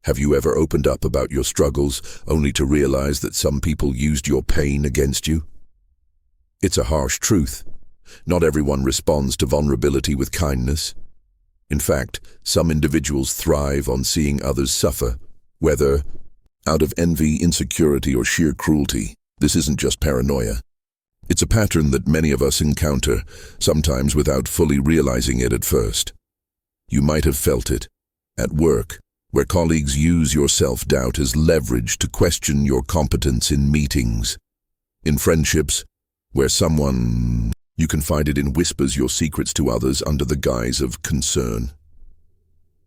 Have you ever opened up about your struggles only to realize that some people used your pain against you? It's a harsh truth. Not everyone responds to vulnerability with kindness. In fact, some individuals thrive on seeing others suffer, whether out of envy, insecurity, or sheer cruelty. This isn't just paranoia. It's a pattern that many of us encounter, sometimes without fully realizing it at first. You might have felt it at work, where colleagues use your self-doubt as leverage to question your competence in meetings. In friendships, where you confided in whispers your secrets to others under the guise of concern.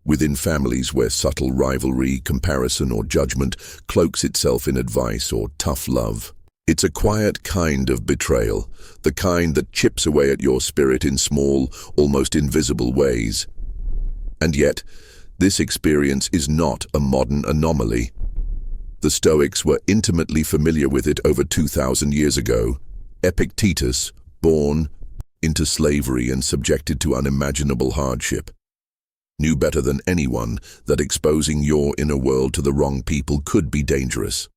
Within families where subtle rivalry, comparison, or judgment cloaks itself in advice or tough love. It's a quiet kind of betrayal, the kind that chips away at your spirit in small, almost invisible ways. And yet, this experience is not a modern anomaly. The Stoics were intimately familiar with it over 2,000 years ago. Epictetus, born into slavery and subjected to unimaginable hardship, knew better than anyone that exposing your inner world to the wrong people could be dangerous.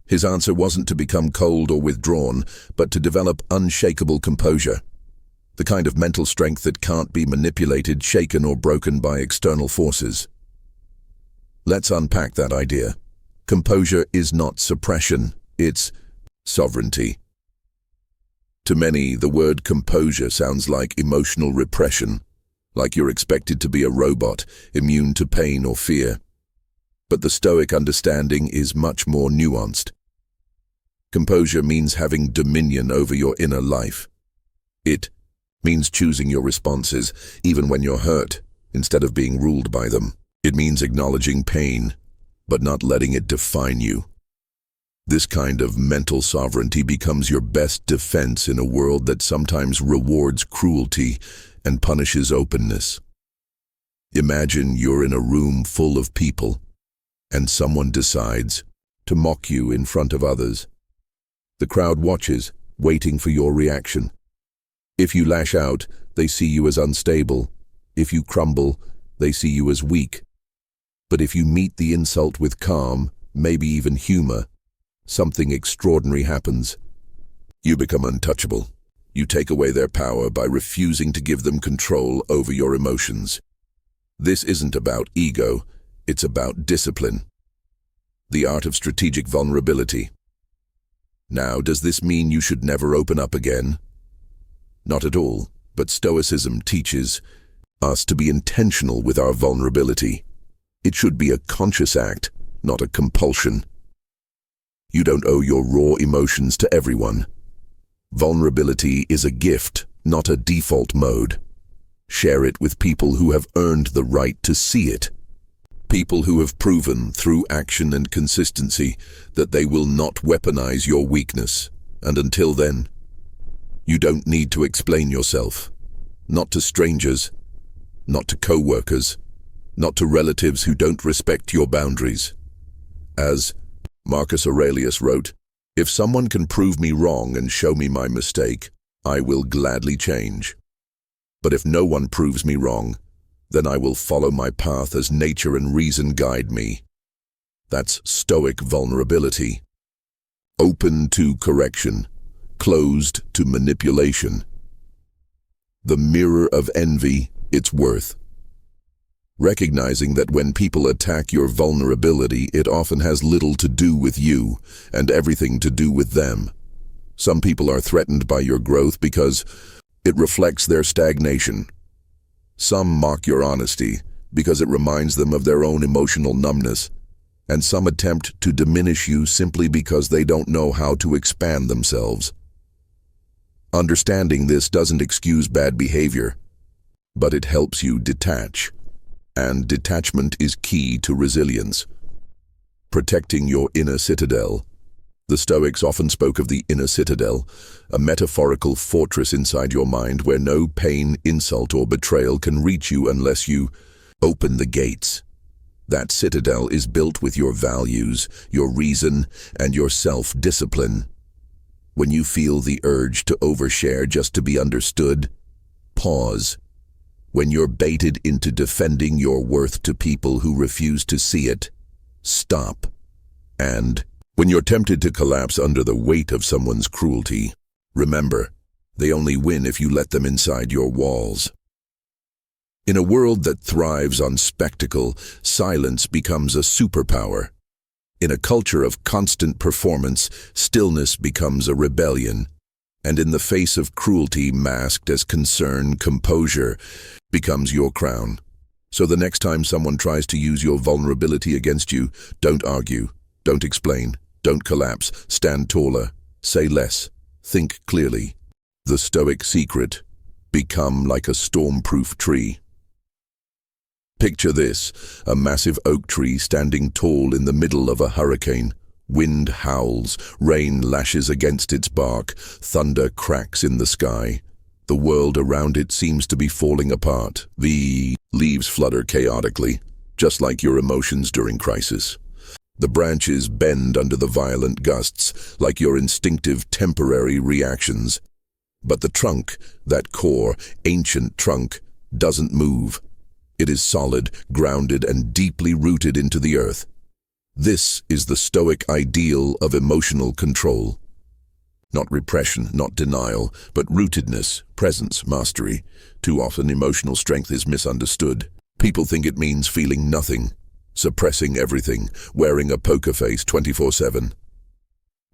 His answer wasn't to become cold or withdrawn, but to develop unshakable composure, the kind of mental strength that can't be manipulated, shaken, or broken by external forces. Let's unpack that idea. Composure is not suppression, it's sovereignty. To many, the word composure sounds like emotional repression, like you're expected to be a robot, immune to pain or fear. But the Stoic understanding is much more nuanced. Composure means having dominion over your inner life. It means choosing your responses, even when you're hurt, instead of being ruled by them. It means acknowledging pain, but not letting it define you. This kind of mental sovereignty becomes your best defense in a world that sometimes rewards cruelty and punishes openness. Imagine you're in a room full of people, and someone decides to mock you in front of others. The crowd watches, waiting for your reaction. If you lash out, they see you as unstable. If you crumble, they see you as weak. But if you meet the insult with calm, maybe even humor, something extraordinary happens. You become untouchable. You take away their power by refusing to give them control over your emotions. This isn't about ego, it's about discipline. The art of strategic vulnerability. Now, does this mean you should never open up again? Not at all, but Stoicism teaches us to be intentional with our vulnerability. It should be a conscious act, not a compulsion. You don't owe your raw emotions to everyone. Vulnerability is a gift, not a default mode. Share it with people who have earned the right to see it. People who have proven through action and consistency that they will not weaponize your weakness. And until then, you don't need to explain yourself. Not to strangers, not to co-workers, not to relatives who don't respect your boundaries. As Marcus Aurelius wrote, "If someone can prove me wrong and show me my mistake, I will gladly change. But if no one proves me wrong, then I will follow my path as nature and reason guide me." That's Stoic vulnerability. Open to correction, closed to manipulation. The mirror of envy, its worth. Recognizing that when people attack your vulnerability, it often has little to do with you and everything to do with them. Some people are threatened by your growth because it reflects their stagnation. Some mock your honesty because it reminds them of their own emotional numbness, and some attempt to diminish you simply because they don't know how to expand themselves. Understanding this doesn't excuse bad behavior, but it helps you detach. And detachment is key to resilience. Protecting your inner citadel. The Stoics often spoke of the inner citadel, a metaphorical fortress inside your mind where no pain, insult, or betrayal can reach you unless you open the gates. That citadel is built with your values, your reason, and your self-discipline. When you feel the urge to overshare just to be understood, pause. When you're baited into defending your worth to people who refuse to see it, stop. And when you're tempted to collapse under the weight of someone's cruelty, remember, they only win if you let them inside your walls. In a world that thrives on spectacle, silence becomes a superpower. In a culture of constant performance, stillness becomes a rebellion. And in the face of cruelty masked as concern, composure becomes your crown. So the next time someone tries to use your vulnerability against you, don't argue, don't explain, don't collapse, stand taller, say less, think clearly. The Stoic secret: become like a storm-proof tree. Picture this, a massive oak tree standing tall in the middle of a hurricane. Wind howls, rain lashes against its bark, thunder cracks in the sky. The world around it seems to be falling apart. The leaves flutter chaotically, just like your emotions during crisis. The branches bend under the violent gusts, like your instinctive temporary reactions. But the trunk, that core, ancient trunk, doesn't move. It is solid, grounded, and deeply rooted into the earth. This is the Stoic ideal of emotional control. Not repression, not denial, but rootedness, presence, mastery. Too often emotional strength is misunderstood. People think it means feeling nothing, suppressing everything, wearing a poker face 24/7.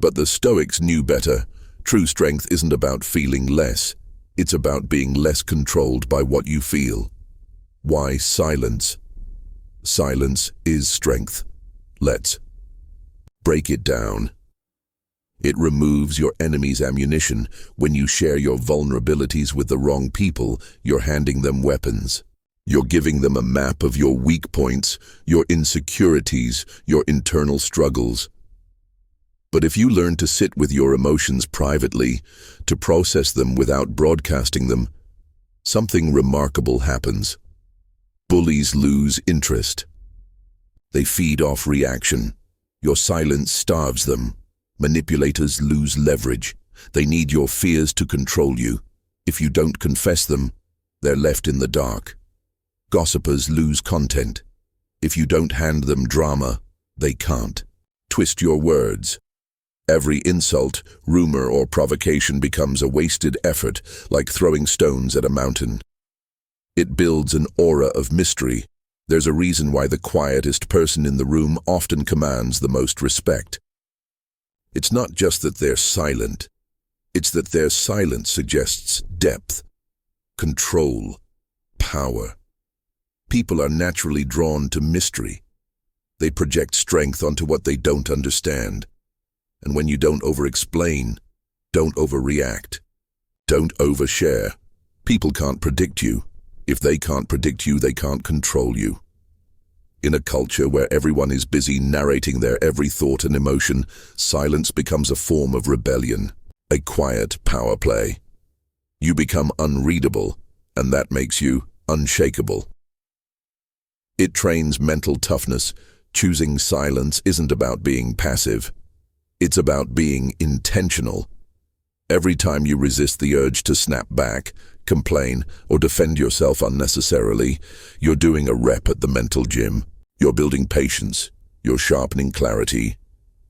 But the Stoics knew better. True strength isn't about feeling less. It's about being less controlled by what you feel. Why silence? Silence is strength. Let's break it down. It removes your enemy's ammunition. When you share your vulnerabilities with the wrong people, you're handing them weapons. You're giving them a map of your weak points, your insecurities, your internal struggles. But if you learn to sit with your emotions privately, to process them without broadcasting them, something remarkable happens. Bullies lose interest. They feed off reaction. Your silence starves them. Manipulators lose leverage. They need your fears to control you. If you don't confess them, they're left in the dark. Gossipers lose content. If you don't hand them drama, they can't. Twist your words. Every insult, rumor, or provocation becomes a wasted effort, like throwing stones at a mountain. It builds an aura of mystery. There's a reason why the quietest person in the room often commands the most respect. It's not just that they're silent. It's that their silence suggests depth, control, power. People are naturally drawn to mystery. They project strength onto what they don't understand. And when you don't over-explain, don't overreact, don't overshare, people can't predict you. If they can't predict you, they can't control you. In a culture where everyone is busy narrating their every thought and emotion, silence becomes a form of rebellion, a quiet power play. You become unreadable, and that makes you unshakable. It trains mental toughness. Choosing silence isn't about being passive. It's about being intentional. Every time you resist the urge to snap back, complain, or defend yourself unnecessarily, you're doing a rep at the mental gym. You're building patience. You're sharpening clarity.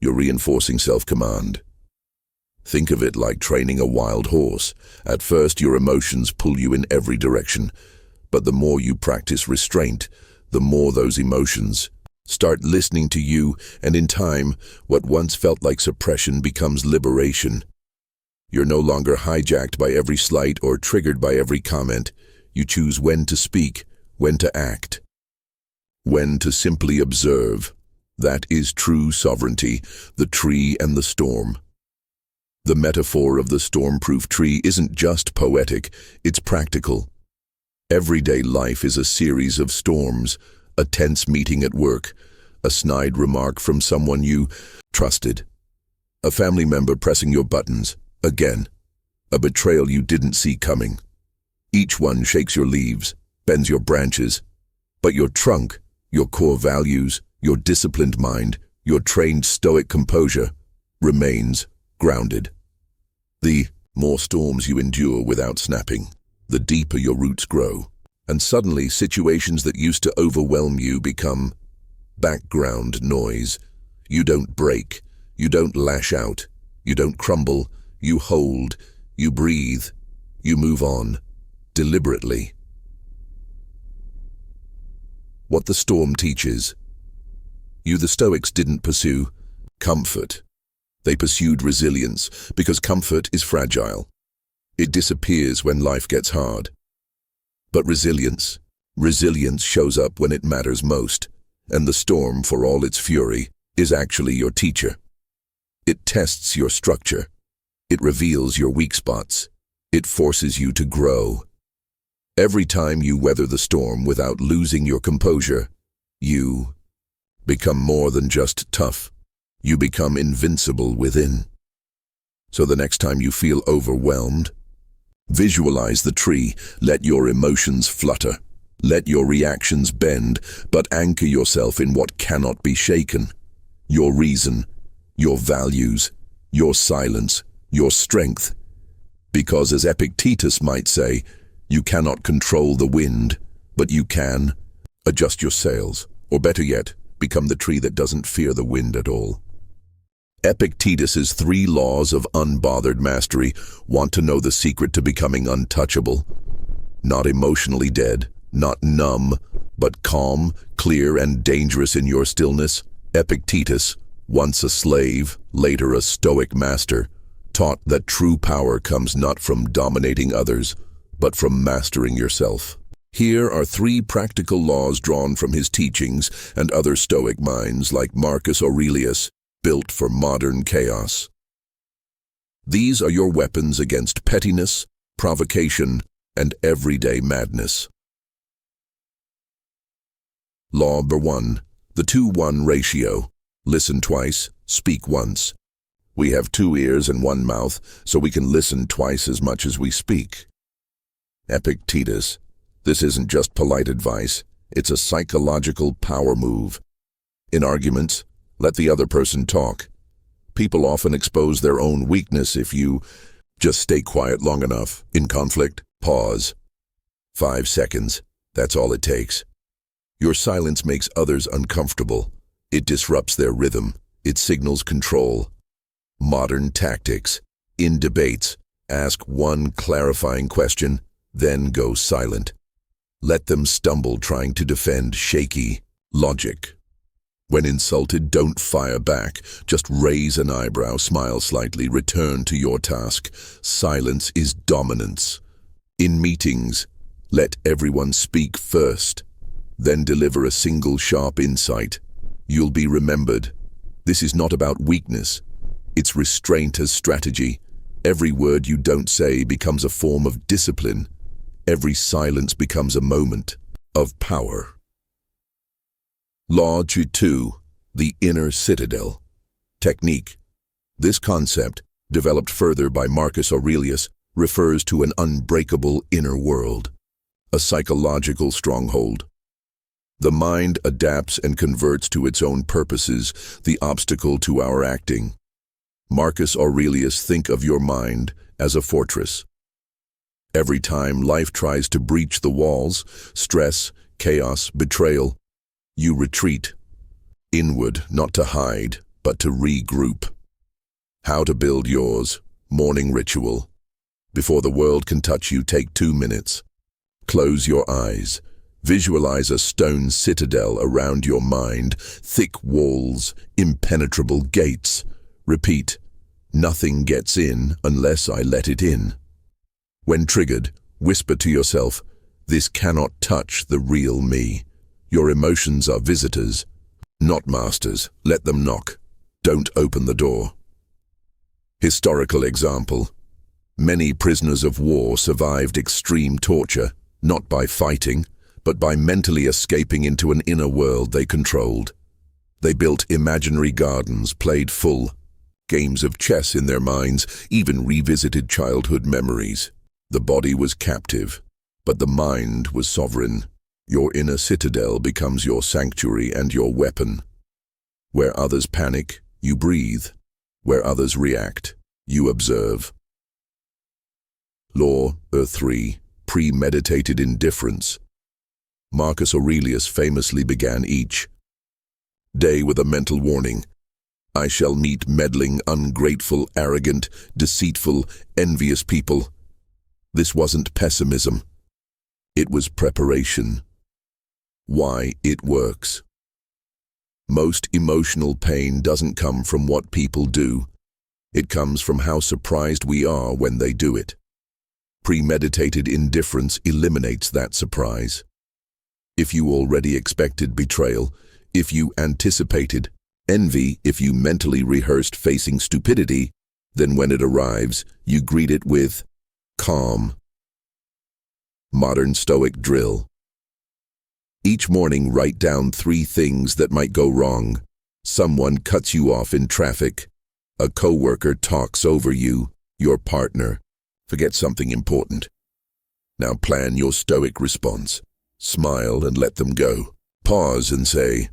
You're reinforcing self-command. Think of it like training a wild horse. At first, your emotions pull you in every direction, but the more you practice restraint, the more those emotions start listening to you, and in time, what once felt like suppression becomes liberation. You're no longer hijacked by every slight or triggered by every comment. You choose when to speak, when to act, when to simply observe. That is true sovereignty, the tree and the storm. The metaphor of the storm-proof tree isn't just poetic, it's practical. Everyday life is a series of storms, a tense meeting at work, a snide remark from someone you trusted, a family member pressing your buttons, again, a betrayal you didn't see coming. Each one shakes your leaves, bends your branches, but your trunk, your core values, your disciplined mind, your trained stoic composure remains grounded. The more storms you endure without snapping, the deeper your roots grow. And suddenly, situations that used to overwhelm you become background noise. You don't break, you don't lash out, you don't crumble, you hold, you breathe, you move on, deliberately. What the storm teaches. You, the Stoics, didn't pursue comfort. They pursued resilience, because comfort is fragile. It disappears when life gets hard. But resilience shows up when it matters most, and the storm, for all its fury, is actually your teacher. It tests your structure. It reveals your weak spots. It forces you to grow. Every time you weather the storm without losing your composure, you become more than just tough. You become invincible within. So the next time you feel overwhelmed, visualize the tree. Let your emotions flutter. Let your reactions bend, but anchor yourself in what cannot be shaken. Your reason, your values, your silence, your strength. Because, as Epictetus might say, you cannot control the wind, but you can adjust your sails, or better yet, become the tree that doesn't fear the wind at all. Epictetus's 3 laws of unbothered mastery. Want to know the secret to becoming untouchable? Not emotionally dead, not numb, but calm, clear, and dangerous in your stillness. Epictetus, once a slave, later a Stoic master, taught that true power comes not from dominating others, but from mastering yourself. Here are 3 practical laws drawn from his teachings and other Stoic minds like Marcus Aurelius, built for modern chaos. These are your weapons against pettiness, provocation, and everyday madness. Law number 1, the 2-1 ratio. Listen twice, speak once. We have 2 ears and 1 mouth, so we can listen twice as much as we speak. Epictetus. This isn't just polite advice, it's a psychological power move. In arguments, let the other person talk. People often expose their own weakness if you just stay quiet long enough. In conflict, pause. 5 seconds, that's all it takes. Your silence makes others uncomfortable. It disrupts their rhythm. It signals control. Modern tactics. In debates, ask 1 clarifying question, then go silent. Let them stumble trying to defend shaky logic. When insulted, don't fire back. Just raise an eyebrow, smile slightly, return to your task. Silence is dominance. In meetings, let everyone speak first, then deliver a single sharp insight. You'll be remembered. This is not about weakness. It's restraint as strategy. Every word you don't say becomes a form of discipline. Every silence becomes a moment of power. Law 2, the inner citadel. Technique. This concept, developed further by Marcus Aurelius, refers to an unbreakable inner world, a psychological stronghold. The mind adapts and converts to its own purposes, the obstacle to our acting. Marcus Aurelius, think of your mind as a fortress. Every time life tries to breach the walls, stress, chaos, betrayal, you retreat. Inward, not to hide, but to regroup. How to build yours. Morning ritual. Before the world can touch you, take 2 minutes. Close your eyes. Visualize a stone citadel around your mind, thick walls, impenetrable gates. Repeat, nothing gets in unless I let it in. When triggered, whisper to yourself, this cannot touch the real me. Your emotions are visitors, not masters. Let them knock. Don't open the door. Historical example. Many prisoners of war survived extreme torture, not by fighting, but by mentally escaping into an inner world they controlled. They built imaginary gardens, played full games of chess in their minds, even revisited childhood memories. The body was captive, but the mind was sovereign. Your inner citadel becomes your sanctuary and your weapon. Where others panic, you breathe. Where others react, you observe. Law 3. Premeditated indifference. Marcus Aurelius famously began each day with a mental warning. I shall meet meddling, ungrateful, arrogant, deceitful, envious people. This wasn't pessimism. It was preparation. Why it works. Most emotional pain doesn't come from what people do. It comes from how surprised we are when they do it. Premeditated indifference eliminates that surprise. If you already expected betrayal, if you anticipated envy, if you mentally rehearsed facing stupidity, then when it arrives, you greet it with calm. Modern Stoic drill. Each morning, write down 3 things that might go wrong. Someone cuts you off in traffic. A coworker talks over you. Your partner. Forget something important. Now plan your Stoic response. Smile and let them go. Pause and say,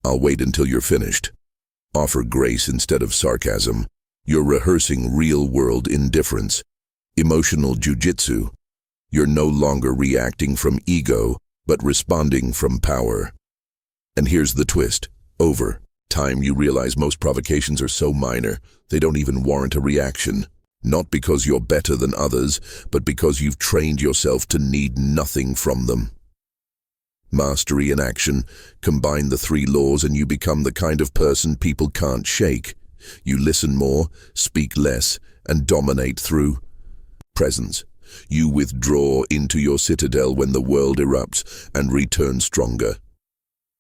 I'll wait until you're finished. Offer grace instead of sarcasm. You're rehearsing real-world indifference. Emotional jujitsu. You're no longer reacting from ego, but responding from power. And here's the twist. Over time, you realize most provocations are so minor, they don't even warrant a reaction. Not because you're better than others, but because you've trained yourself to need nothing from them. Mastery and action. Combine the 3 laws and you become the kind of person people can't shake. You listen more, speak less, and dominate through presence. You withdraw into your citadel when the world erupts and return stronger.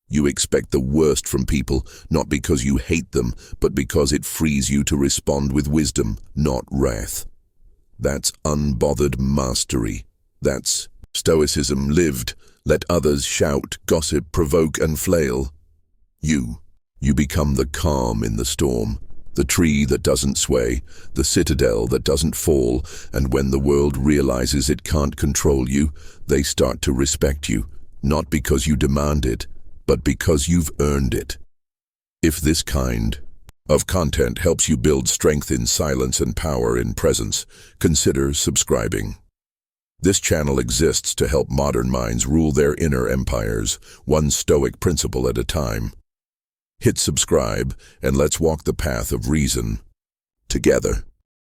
You expect the worst from people, not because you hate them, but because it frees you to respond with wisdom, not wrath. That's unbothered mastery. That's Stoicism lived. Let others shout, gossip, provoke, and flail. You become the calm in the storm, the tree that doesn't sway, the citadel that doesn't fall, and when the world realizes it can't control you, they start to respect you, not because you demand it, but because you've earned it. If this kind of content helps you build strength in silence and power in presence, consider subscribing. This channel exists to help modern minds rule their inner empires, one Stoic principle at a time. Hit subscribe and let's walk the path of reason together.